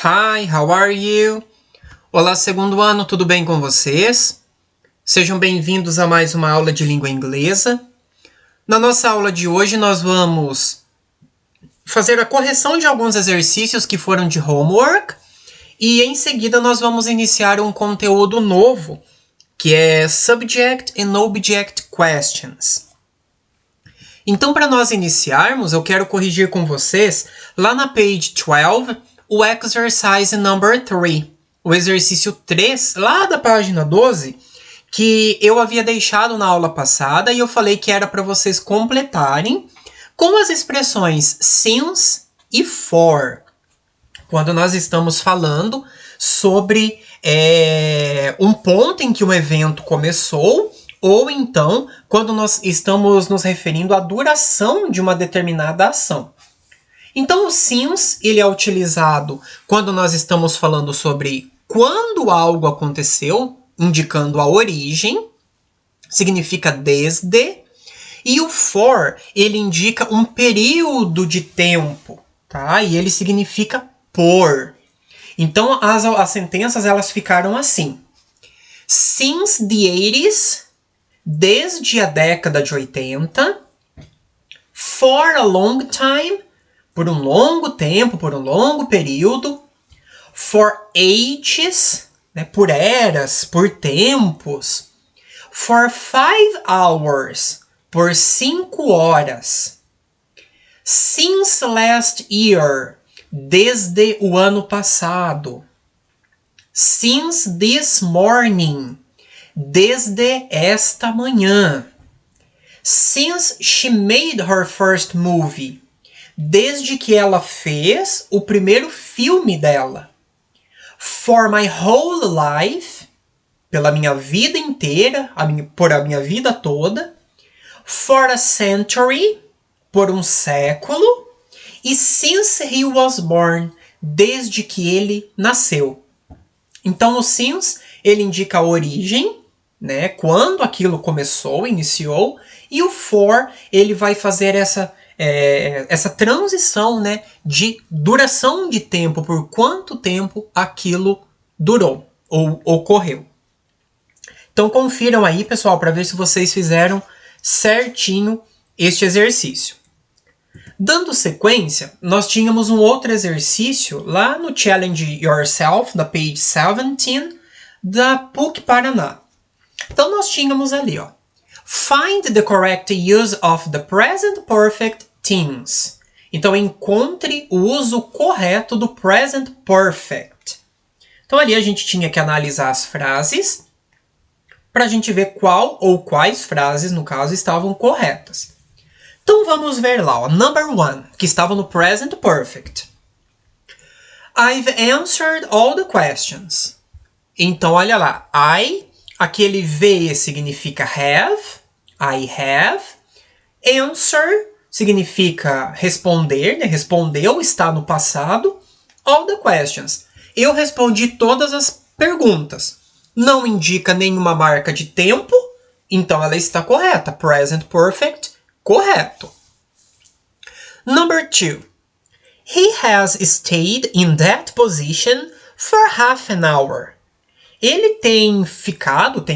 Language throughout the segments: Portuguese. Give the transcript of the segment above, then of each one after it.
Hi, how are you? Olá, segundo ano, tudo bem com vocês? Sejam bem-vindos a mais uma aula de língua inglesa. Na nossa aula de hoje, nós vamos fazer a correção de alguns exercícios que foram de homework e, em seguida, nós vamos iniciar um conteúdo novo, que é Subject and Object Questions. Então, para nós iniciarmos, eu quero corrigir com vocês, lá na page 12, o exercise number 3, o exercício 3, lá da página 12, que eu havia deixado na aula passada e eu falei que era para vocês completarem com as expressões since e for, quando nós estamos falando sobre um ponto em que um evento começou, ou então quando nós estamos nos referindo à duração de uma determinada ação. Então, o since ele é utilizado quando nós estamos falando sobre quando algo aconteceu, indicando a origem, significa desde, e o for, ele indica um período de tempo, tá? E ele significa por. Então, as sentenças, elas ficaram assim. Since the 80s, desde a década de 80, for a long time, por um longo tempo, por um longo período, for ages, né, por eras, por tempos, for 5 hours, por 5 horas, since last year, desde o ano passado, since this morning, desde esta manhã, since she made her first movie, desde que ela fez o primeiro filme dela. For my whole life, pela minha vida inteira, por a minha vida toda. For a century, por um século. E since he was born, desde que ele nasceu. Então o since, ele indica a origem, né? Quando aquilo começou, iniciou. E o for, ele vai fazer essa transição, né, de duração de tempo, por quanto tempo aquilo durou ou ocorreu. Então confiram aí, pessoal, para ver se vocês fizeram certinho este exercício. Dando sequência, nós tínhamos um outro exercício lá no Challenge Yourself, da page 17, da PUC Paraná. Então nós tínhamos ali, ó, find the correct use of the present perfect tense. Então, encontre o uso correto do present perfect. Então, ali a gente tinha que analisar as frases para a gente ver qual ou quais frases, no caso, estavam corretas. Então, vamos ver lá, ó, number 1, que estava no present perfect. I've answered all the questions. Então, olha lá, aquele V significa have, I have. Answer significa responder, né? Respondeu, está no passado. All the questions. Eu respondi todas as perguntas. Não indica nenhuma marca de tempo, então ela está correta. Present perfect, correto. Number 2. He has stayed in that position for half an hour. Ele tem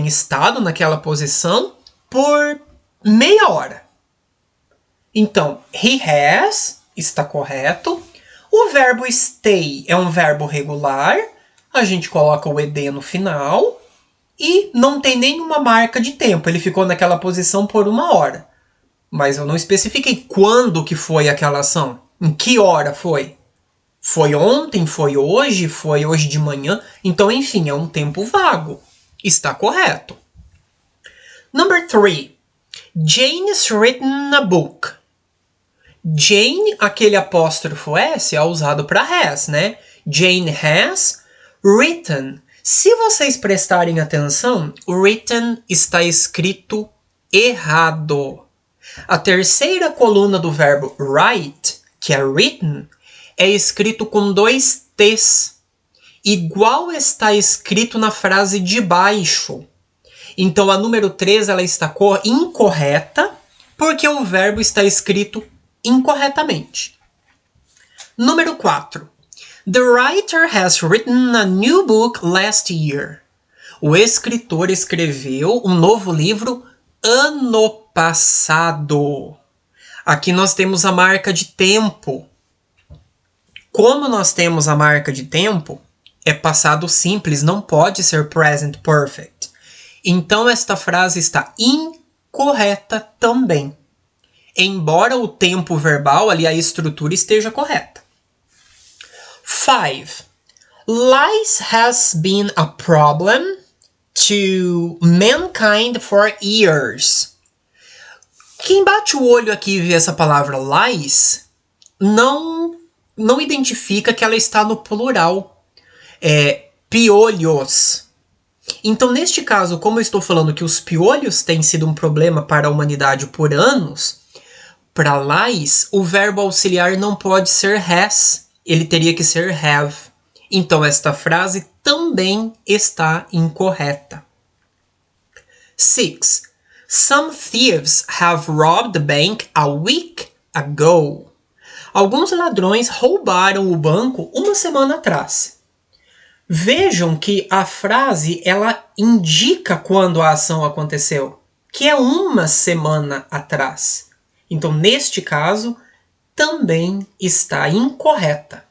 estado naquela posição por meia hora. Então, he has está correto. O verbo stay é um verbo regular. A gente coloca o ed no final. E não tem nenhuma marca de tempo. Ele ficou naquela posição por 1 hora. Mas eu não especifiquei quando que foi aquela ação. Em que hora foi? Foi ontem? Foi hoje de manhã? Então, enfim, é um tempo vago. Está correto. Number 3. Jane's written a book. Jane, aquele apóstrofo S, é usado para has, né? Jane has written. Se vocês prestarem atenção, written está escrito errado. A terceira coluna do verbo write, que é written, é escrito com 2 T's, igual está escrito na frase de baixo. Então, a número 3 ela está incorreta, porque o verbo está escrito incorretamente. Número 4. The writer has written a new book last year. O escritor escreveu um novo livro ano passado. Aqui nós temos a marca de tempo. Como nós temos a marca de tempo, é passado simples, não pode ser present perfect. Então esta frase está incorreta também. Embora o tempo verbal, ali a estrutura esteja correta. 5. Lies has been a problem to mankind for years. Quem bate o olho aqui e vê essa palavra lies, não identifica que ela está no plural. Piolhos. Então, neste caso, como eu estou falando que os piolhos têm sido um problema para a humanidade por anos, para lies, o verbo auxiliar não pode ser has, ele teria que ser have. Então, esta frase também está incorreta. 6. Some thieves have robbed the bank a week ago. Alguns ladrões roubaram o banco uma semana atrás. Vejam que a frase ela indica quando a ação aconteceu, que é uma semana atrás. Então, neste caso, também está incorreta.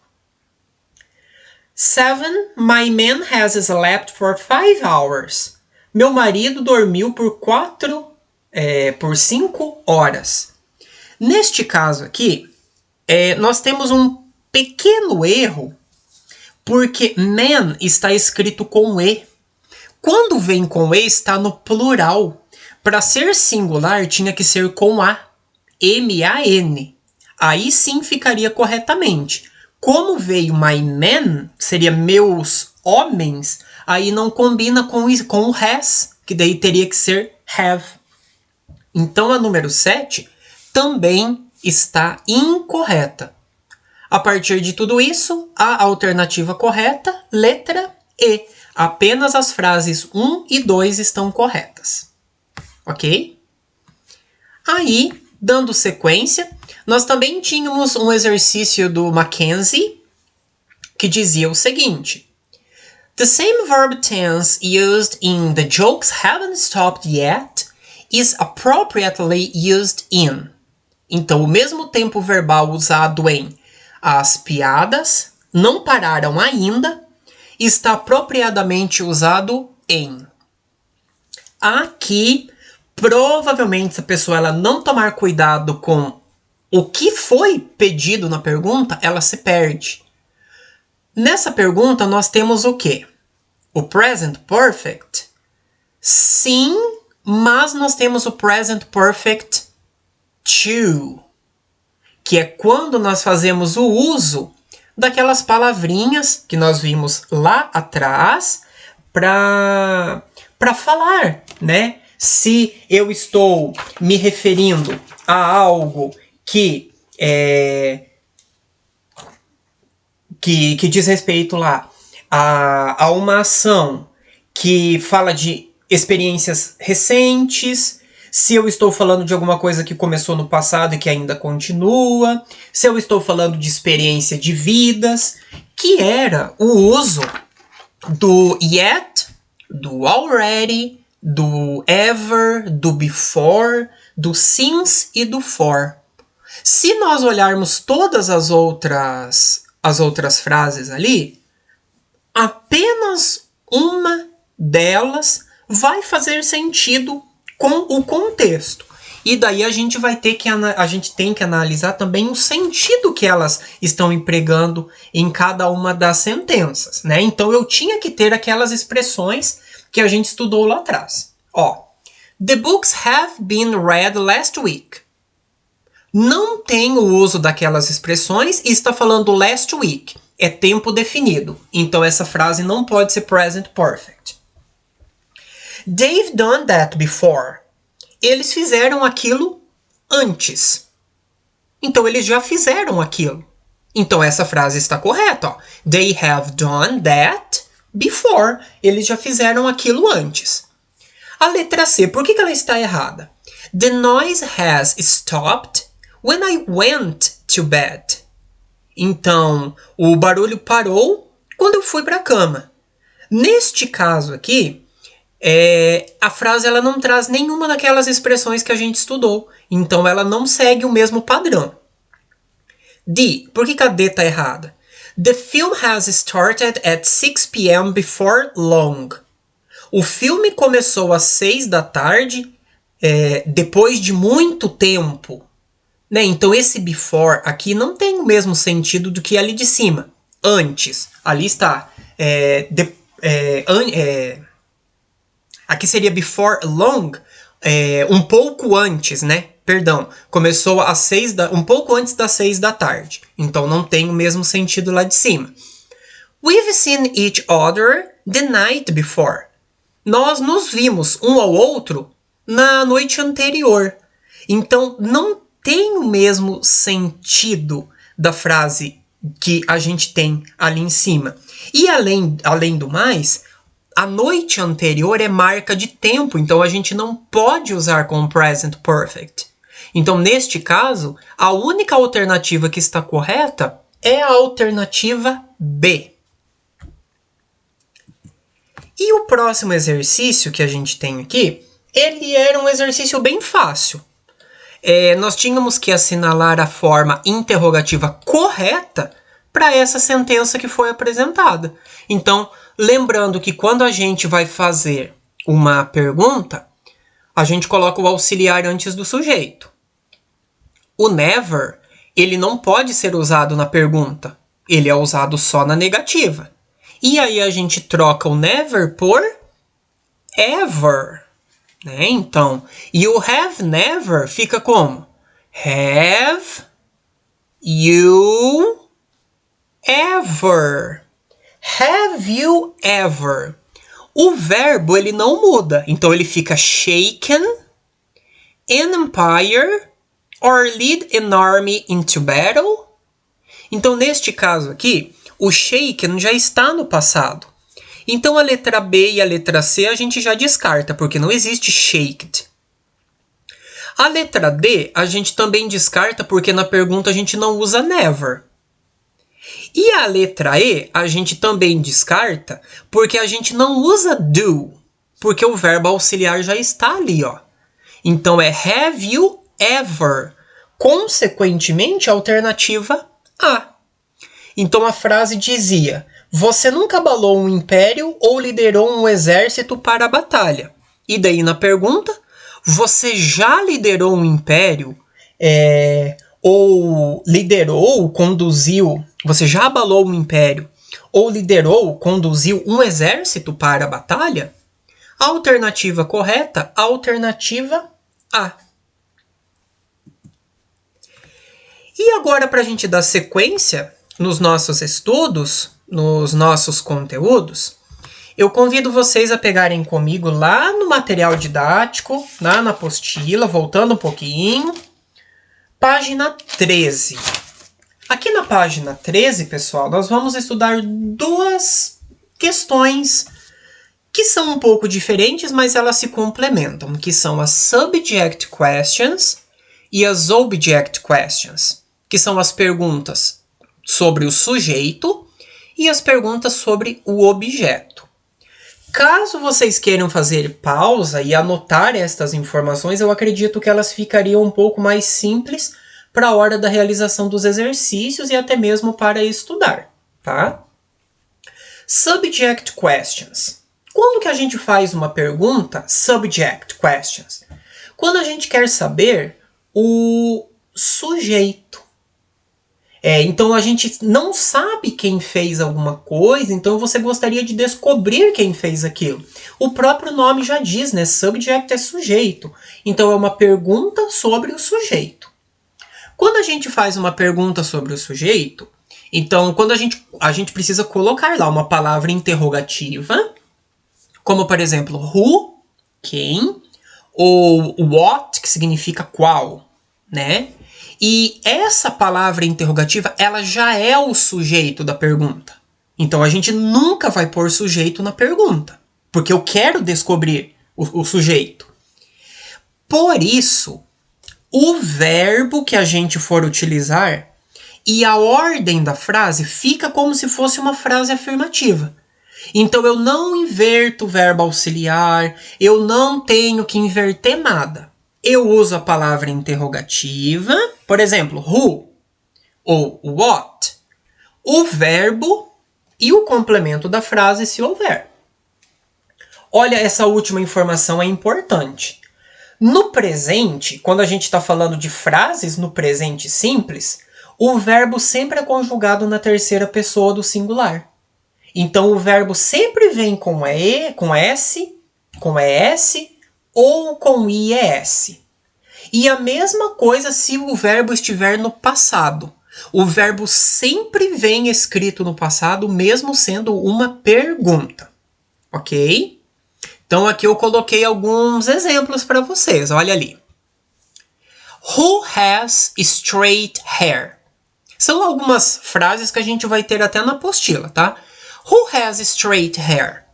7. My man has slept for 5 hours. Meu marido dormiu por 5 horas. Neste caso aqui, nós temos um pequeno erro, porque man está escrito com E. Quando vem com E, está no plural. Para ser singular, tinha que ser com A. M-A-N. Aí sim ficaria corretamente. Como veio my men, seria meus homens, aí não combina com o has, que daí teria que ser have. Então a número 7 também está incorreta. A partir de tudo isso, a alternativa correta, letra E. Apenas as frases 1 e 2 estão corretas. Ok? Aí, dando sequência, nós também tínhamos um exercício do Mackenzie que dizia o seguinte: The same verb tense used in the jokes haven't stopped yet is appropriately used in. Então, o mesmo tempo verbal usado em as piadas não pararam ainda está apropriadamente usado em. Aqui, provavelmente, se a pessoa ela não tomar cuidado com o que foi pedido na pergunta, ela se perde. Nessa pergunta, nós temos o quê? O present perfect? Sim, mas nós temos o present perfect to, que é quando nós fazemos o uso daquelas palavrinhas que nós vimos lá atrás para falar, né? Se eu estou me referindo a algo que diz respeito lá a uma ação que fala de experiências recentes, se eu estou falando de alguma coisa que começou no passado e que ainda continua, se eu estou falando de experiência de vidas, que era o uso do yet, do already, do ever, do before, do since e do for. Se nós olharmos todas as outras frases ali, apenas uma delas vai fazer sentido com o contexto. E daí a gente tem que analisar também o sentido que elas estão empregando em cada uma das sentenças, né? Então eu tinha que ter aquelas expressões que a gente estudou lá atrás. The books have been read last week. Não tem o uso daquelas expressões e está falando last week. É tempo definido. Então essa frase não pode ser present perfect. They've done that before. Eles fizeram aquilo antes. Então eles já fizeram aquilo. Então essa frase está correta. They have done that before. Eles já fizeram aquilo antes. A letra C, por que ela está errada? The noise has stopped when I went to bed. Então, o barulho parou quando eu fui para a cama. Neste caso aqui, a frase ela não traz nenhuma daquelas expressões que a gente estudou. Então, ela não segue o mesmo padrão. D. Por que a D está errada? The film has started at 6 p.m. before long. O filme começou às 6 da tarde, depois de muito tempo. Né? Então esse before aqui não tem o mesmo sentido do que ali de cima. Antes. Ali está. Aqui seria before long, um pouco antes, né? Perdão, começou às 6 um pouco antes das 6 da tarde. Então não tem o mesmo sentido lá de cima. We've seen each other the night before. Nós nos vimos um ao outro na noite anterior. Então não tem o mesmo sentido da frase que a gente tem ali em cima. E além do mais, a noite anterior é marca de tempo, então a gente não pode usar como present perfect. Então, neste caso, a única alternativa que está correta é a alternativa B. E o próximo exercício que a gente tem aqui, ele era um exercício bem fácil. Nós tínhamos que assinalar a forma interrogativa correta para essa sentença que foi apresentada. Então, lembrando que quando a gente vai fazer uma pergunta, a gente coloca o auxiliar antes do sujeito. O never, ele não pode ser usado na pergunta. Ele é usado só na negativa. E aí a gente troca o never por ever. Né? Então, e o have never fica como? Have you ever? Have you ever? O verbo ele não muda, então ele fica shaken, an empire, or lead an army into battle. Então neste caso aqui, o shaken já está no passado. Então a letra B e a letra C a gente já descarta, porque não existe shaked. A letra D a gente também descarta, porque na pergunta a gente não usa never. E a letra E a gente também descarta, porque a gente não usa do, porque o verbo auxiliar já está ali, ó. Então é have you ever? Consequentemente, a alternativa A. Então a frase dizia: você nunca abalou um império ou liderou um exército para a batalha. E daí na pergunta, você já liderou um império ou liderou, conduziu, você já abalou um império ou liderou, conduziu um exército para a batalha? A alternativa correta, a alternativa A. E agora, para a gente dar sequência nos nossos estudos, nos nossos conteúdos, eu convido vocês a pegarem comigo lá no material didático, lá na apostila, voltando um pouquinho, página 13. Aqui na página 13, pessoal, nós vamos estudar duas questões que são um pouco diferentes, mas elas se complementam, que são as subject questions e as object questions, que são as perguntas sobre o sujeito e as perguntas sobre o objeto. Caso vocês queiram fazer pausa e anotar estas informações, eu acredito que elas ficariam um pouco mais simples para a hora da realização dos exercícios e até mesmo para estudar, tá? Subject questions. Quando que a gente faz uma pergunta? Subject questions. Quando a gente quer saber o sujeito. Então a gente não sabe quem fez alguma coisa, então você gostaria de descobrir quem fez aquilo. O próprio nome já diz, né? Subject é sujeito. Então é uma pergunta sobre o sujeito. Quando a gente faz uma pergunta sobre o sujeito, então quando a gente precisa colocar lá uma palavra interrogativa, como por exemplo, who, quem, ou what, que significa qual, né? E essa palavra interrogativa, ela já é o sujeito da pergunta. Então a gente nunca vai pôr sujeito na pergunta, porque eu quero descobrir o sujeito. Por isso, o verbo que a gente for utilizar, e a ordem da frase fica como se fosse uma frase afirmativa. Então eu não inverto o verbo auxiliar, eu não tenho que inverter nada. Eu uso a palavra interrogativa, por exemplo, who ou what, o verbo e o complemento da frase se houver. Olha, essa última informação é importante. No presente, quando a gente está falando de frases no presente simples, o verbo sempre é conjugado na terceira pessoa do singular. Então o verbo sempre vem com E, com S, com ES ou com IES. E a mesma coisa se o verbo estiver no passado. O verbo sempre vem escrito no passado, mesmo sendo uma pergunta. Ok? Então aqui eu coloquei alguns exemplos para vocês. Olha ali. Who has straight hair? São algumas frases que a gente vai ter até na apostila, tá? Who has straight hair?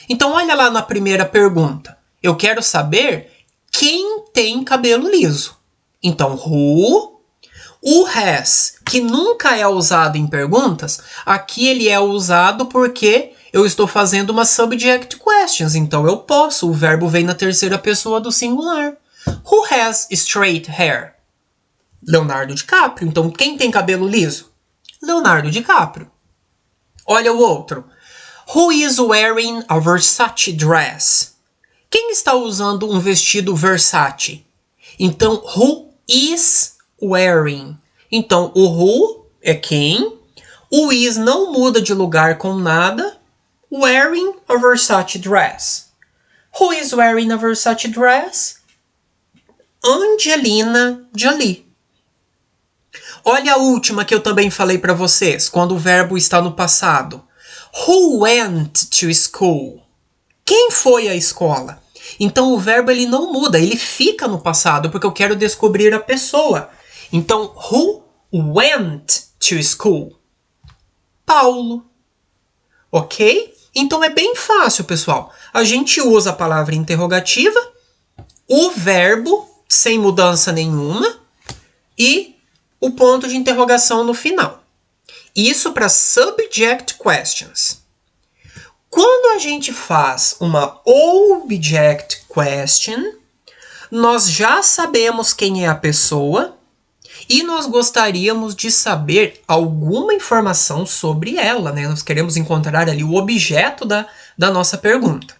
Então olha lá na primeira pergunta. Eu quero saber quem tem cabelo liso. Então who, o has, que nunca é usado em perguntas, aqui ele é usado porque eu estou fazendo uma subject questions. Então eu posso, o verbo vem na terceira pessoa do singular. Who has straight hair? Leonardo DiCaprio. Então quem tem cabelo liso? Leonardo DiCaprio. Olha o outro. Who is wearing a Versace dress? Quem está usando um vestido Versace? Então, who is wearing? Então, o who é quem. O is não muda de lugar com nada. Wearing a Versace dress. Who is wearing a Versace dress? Angelina Jolie. Olha a última que eu também falei para vocês, quando o verbo está no passado. Who went to school? Quem foi à escola? Então o verbo ele não muda, ele fica no passado, porque eu quero descobrir a pessoa. Então, who went to school? Paulo. Ok? Então é bem fácil, pessoal. A gente usa a palavra interrogativa, o verbo sem mudança nenhuma e o ponto de interrogação no final. Isso para subject questions. Quando a gente faz uma object question, nós já sabemos quem é a pessoa e nós gostaríamos de saber alguma informação sobre ela, né? Nós queremos encontrar ali o objeto da nossa pergunta.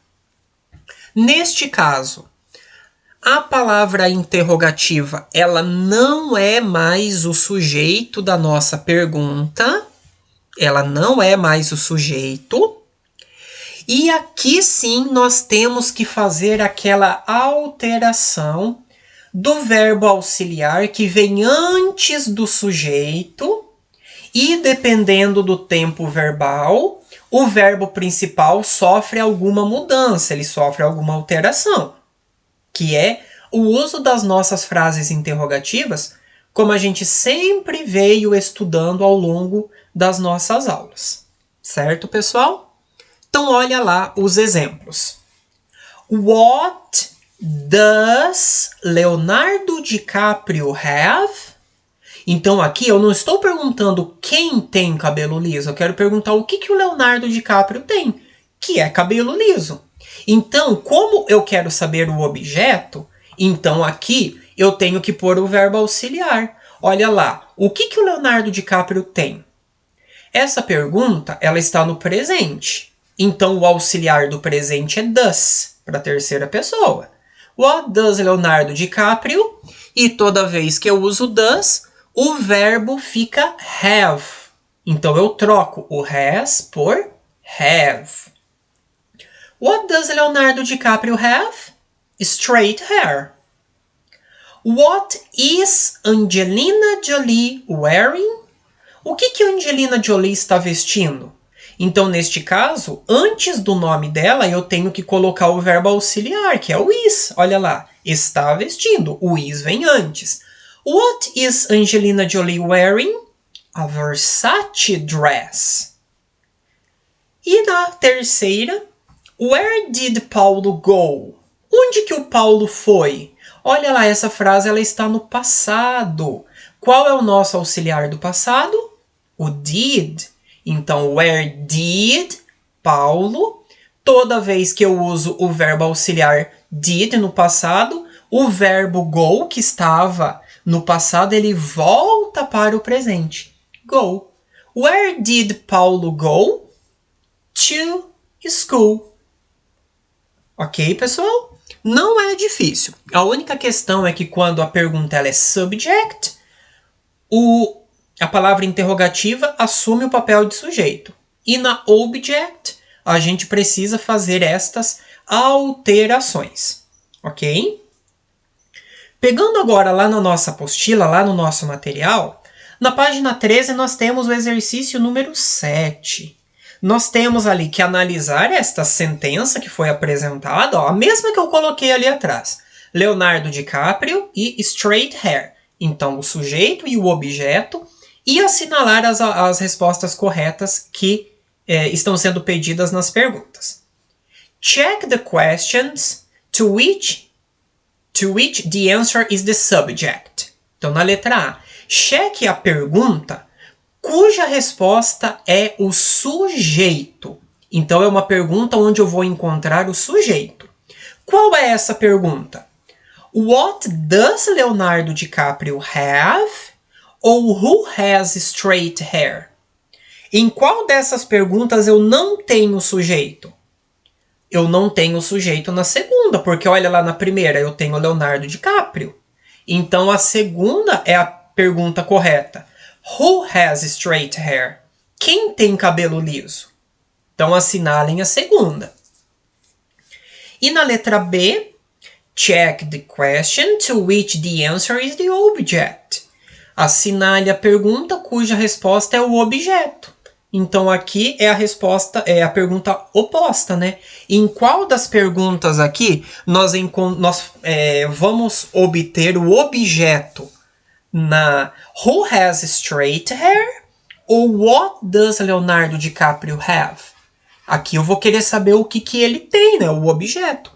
Neste caso, a palavra interrogativa, ela não é mais o sujeito da nossa pergunta. Ela não é mais o sujeito. E aqui sim nós temos que fazer aquela alteração do verbo auxiliar que vem antes do sujeito. E dependendo do tempo verbal, o verbo principal sofre alguma mudança, ele sofre alguma alteração. Que é o uso das nossas frases interrogativas, como a gente sempre veio estudando ao longo das nossas aulas. Certo, pessoal? Então, olha lá os exemplos. What does Leonardo DiCaprio have? Então, aqui eu não estou perguntando quem tem cabelo liso, eu quero perguntar o que o Leonardo DiCaprio tem, que é cabelo liso. Então, como eu quero saber o objeto, então aqui eu tenho que pôr o verbo auxiliar. Olha lá, o que o Leonardo DiCaprio tem? Essa pergunta, ela está no presente. Então, o auxiliar do presente é does, para a terceira pessoa. What does Leonardo DiCaprio? E toda vez que eu uso does, o verbo fica have. Então, eu troco o has por have. What does Leonardo DiCaprio have? Straight hair. What is Angelina Jolie wearing? O que Angelina Jolie está vestindo? Então, neste caso, antes do nome dela, eu tenho que colocar o verbo auxiliar, que é o is. Olha lá, está vestindo. O is vem antes. What is Angelina Jolie wearing? A Versace dress. E na terceira, where did Paulo go? Onde que o Paulo foi? Olha lá, essa frase ela está no passado. Qual é o nosso auxiliar do passado? O did. Então, where did Paulo? Toda vez que eu uso o verbo auxiliar did no passado, o verbo go, que estava no passado, ele volta para o presente. Go. Where did Paulo go? To school. Ok, pessoal? Não é difícil. A única questão é que quando a pergunta ela é subject, a palavra interrogativa assume o papel de sujeito. E na object, a gente precisa fazer estas alterações. Ok? Pegando agora lá na nossa apostila, lá no nosso material, na página 13 nós temos o exercício número 7. Nós temos ali que analisar esta sentença que foi apresentada, ó, a mesma que eu coloquei ali atrás. Leonardo DiCaprio e straight hair. Então, o sujeito e o objeto, e assinalar as respostas corretas que estão sendo pedidas nas perguntas. Check the questions to which the answer is the subject. Então, na letra A, cheque a pergunta cuja resposta é o sujeito. Então, é uma pergunta onde eu vou encontrar o sujeito. Qual é essa pergunta? What does Leonardo DiCaprio have? Ou who has straight hair? Em qual dessas perguntas eu não tenho sujeito? Eu não tenho sujeito na segunda, porque olha lá na primeira, eu tenho Leonardo DiCaprio. Então a segunda é a pergunta correta. Who has straight hair? Quem tem cabelo liso? Então assinalem a segunda. E na letra B, check the question to which the answer is the object. Assinale a pergunta cuja resposta é o objeto. Então aqui é a resposta, é a pergunta oposta, né? Em qual das perguntas aqui nós vamos obter o objeto? Na Who has straight hair? Ou What does Leonardo DiCaprio have? Aqui eu vou querer saber o que ele tem, né? O objeto.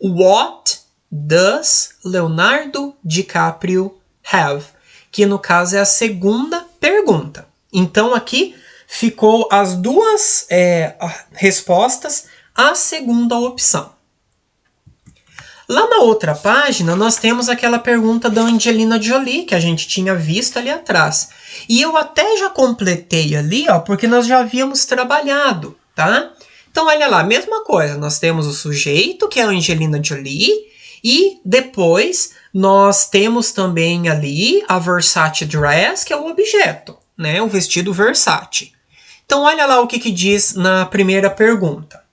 What does Leonardo DiCaprio have? Que no caso é a segunda pergunta. Então aqui ficou as duas respostas à segunda opção. Lá na outra página, nós temos aquela pergunta da Angelina Jolie, que a gente tinha visto ali atrás. E eu até já completei ali, ó, porque nós já havíamos trabalhado, tá? Então, olha lá, mesma coisa. Nós temos o sujeito, que é a Angelina Jolie, e depois nós temos também ali a Versace Dress, que é o objeto, né? O vestido Versace. Então, olha lá o que diz na primeira pergunta.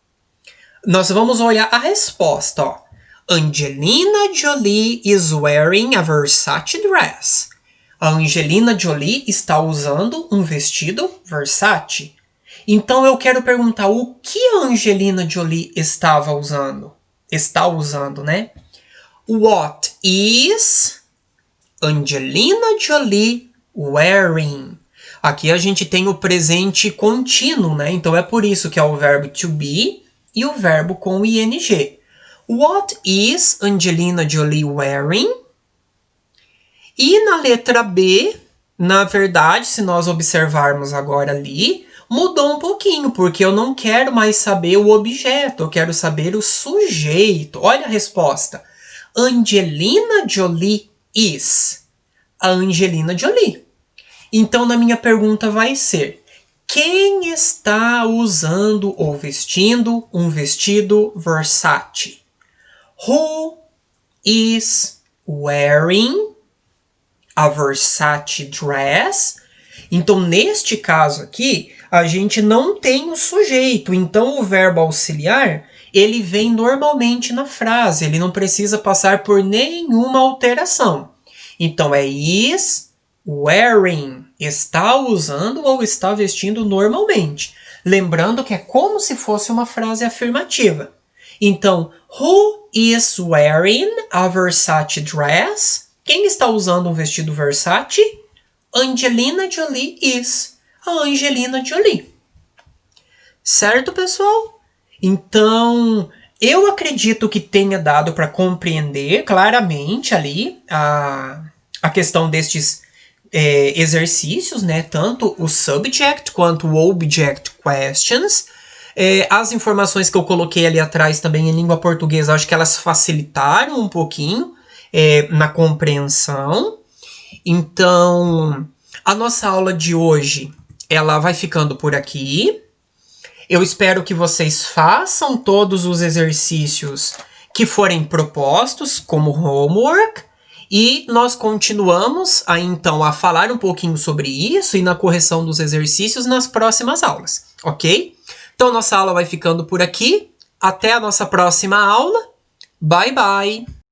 Nós vamos olhar a resposta, ó. Angelina Jolie is wearing a Versace dress. A Angelina Jolie está usando um vestido Versace. Então eu quero perguntar o que a Angelina Jolie estava usando. Está usando, né? What is Angelina Jolie wearing? Aqui a gente tem o presente contínuo, né? Então é por isso que é o verbo to be e o verbo com ing. What is Angelina Jolie wearing? E na letra B, na verdade, se nós observarmos agora ali, mudou um pouquinho, porque eu não quero mais saber o objeto, eu quero saber o sujeito. Olha a resposta. Angelina Jolie is. A Angelina Jolie. Então, na minha pergunta vai ser: quem está usando ou vestindo um vestido Versace? Who is wearing a Versace dress? Então, neste caso aqui, a gente não tem o sujeito. Então, o verbo auxiliar, ele vem normalmente na frase. Ele não precisa passar por nenhuma alteração. Então, é is wearing. Está usando ou está vestindo normalmente. Lembrando que é como se fosse uma frase afirmativa. Então, who is wearing a Versace dress? Quem está usando um vestido Versace? Angelina Jolie is. A Angelina Jolie. Certo, pessoal? Então, eu acredito que tenha dado para compreender claramente ali a questão destes exercícios, né? Tanto o subject quanto o object questions. As informações que eu coloquei ali atrás também em língua portuguesa, acho que elas facilitaram um pouquinho na compreensão. Então, a nossa aula de hoje, ela vai ficando por aqui. Eu espero que vocês façam todos os exercícios que forem propostos como homework. E nós continuamos então a falar um pouquinho sobre isso e na correção dos exercícios nas próximas aulas, ok? Então nossa aula vai ficando por aqui. Até a nossa próxima aula. Bye, bye!